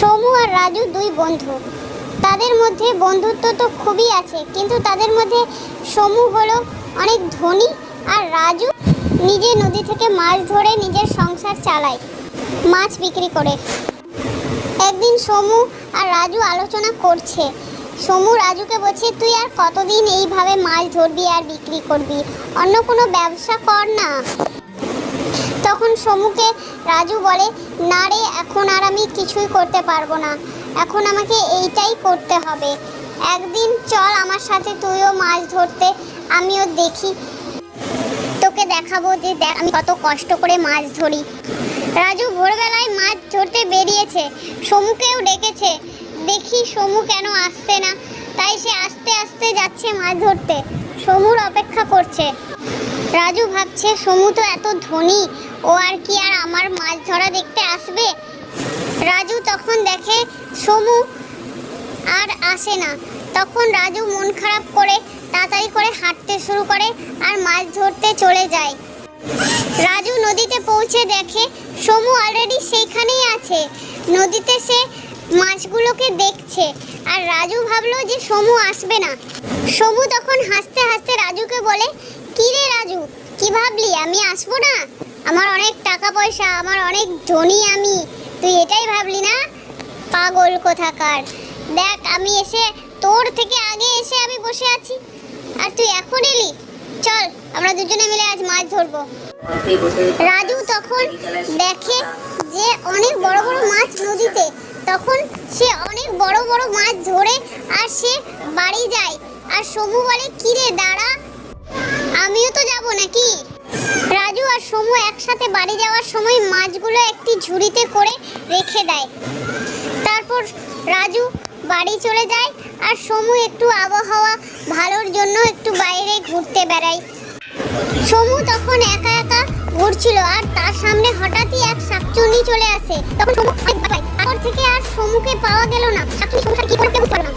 সমু আর রাজু দুই বন্ধু। তাদের মধ্যে বন্ধুত্ব তো খুবই আছে, কিন্তু তাদের মধ্যে সমু হলো অনেক ধনী আর রাজু নিজে নদী থেকে মাছ ধরে নিজের সংসার চালায় মাছ বিক্রি করে। একদিন সমু আর রাজু আলোচনা করছে। সমু রাজুকে বলছে, তুই আর কতদিন এইভাবে মাছ ধরবি আর বিক্রি করবি, অন্য কোনো ব্যবসা কর না। তখন সমুকে রাজু বলে, না রে, এখন আর আমি কিছুই করতে পারবো না, এখন আমাকে এইটাই করতে হবে। একদিন চল আমার সাথে তুইও মাছ ধরতে, আমিও দেখি, তোকে দেখাবো যে দেখ আমি কত কষ্ট করে মাছ ধরি। রাজু ভোরবেলায় মাছ ধরতে বেরিয়েছে, সমুকেও ডেকেছে। দেখি সমু কেন আসছে না, তাই সে আস্তে আস্তে যাচ্ছে মাছ ধরতে, সমুর অপেক্ষা করছে। রাজু ভাবছে, সমু তো এত ধনী, ও আর কি আর আমার মাছ ধরা দেখতে আসবে। রাজু তখন দেখে সমু আর আসে না। তখন রাজু মন খারাপ করে তাড়াতাড়ি করে হাঁটতে শুরু করে আর মাছ ধরতে চলে যায়। রাজু নদীতে পৌঁছে দেখে সমু অলরেডি সেইখানেই আছে, নদীতে সে মাছগুলোকে দেখছে। আর রাজু ভাবলো যে সমু আসবে না। সমু তখন হাসতে হাসতে রাজুকে বলে, কি রে রাজু, কি ভাবলি আমি আসবো না? আমার অনেক টাকা পয়সা, আমার অনেক ধনী আমি, তুই এটাই ভাবলি না? পাগল কোথাকার, দেখ আমি এসে তোর থেকে আগে এসে আমি বসে আছি, আর তুই এখন এলি। চল আমরা দুজনে মিলে আজ মাছ ধরবো। রাজু তখন দেখে যে অনেক বড় বড় মাছ নদীতে। তখন সে অনেক বড় বড় মাছ ধরে আর সে বাড়ি যায়। আর সমু বলে, কি রে দাঁড়া, আমিও তো যাব নাকি। রাজু আর সমু একসাথে বাড়ি যাওয়ার সময় মাছগুলো একটি ঝুড়িতে করে রেখে দেয়। তারপর রাজু বাড়ি চলে যায় আর সমু একটু আবহাওয়া ভালোর জন্য একটু বাইরে ঘুরতে বেড়ায়। সমু তখন একা একা ঘুরছিল আর তার সামনে হঠাৎই এক শাকচুন্নি চলে আসে। তখন সমু তারপর থেকে আর সমুকে পাওয়া গেল না। শাকচুন্নি কি করতে পারল না।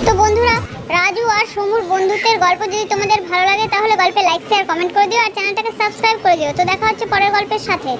তো বন্ধুরা, রাজু আর সমুর বন্ধুত্বের গল্প যদি তোমাদের ভালো লাগে তাহলে গল্পে লাইক শেয়ার কমেন্ট করে দিও আর চ্যানেলটাকে সাবস্ক্রাইব করে দিও। তো দেখা হচ্ছে পরের গল্পের সাথে।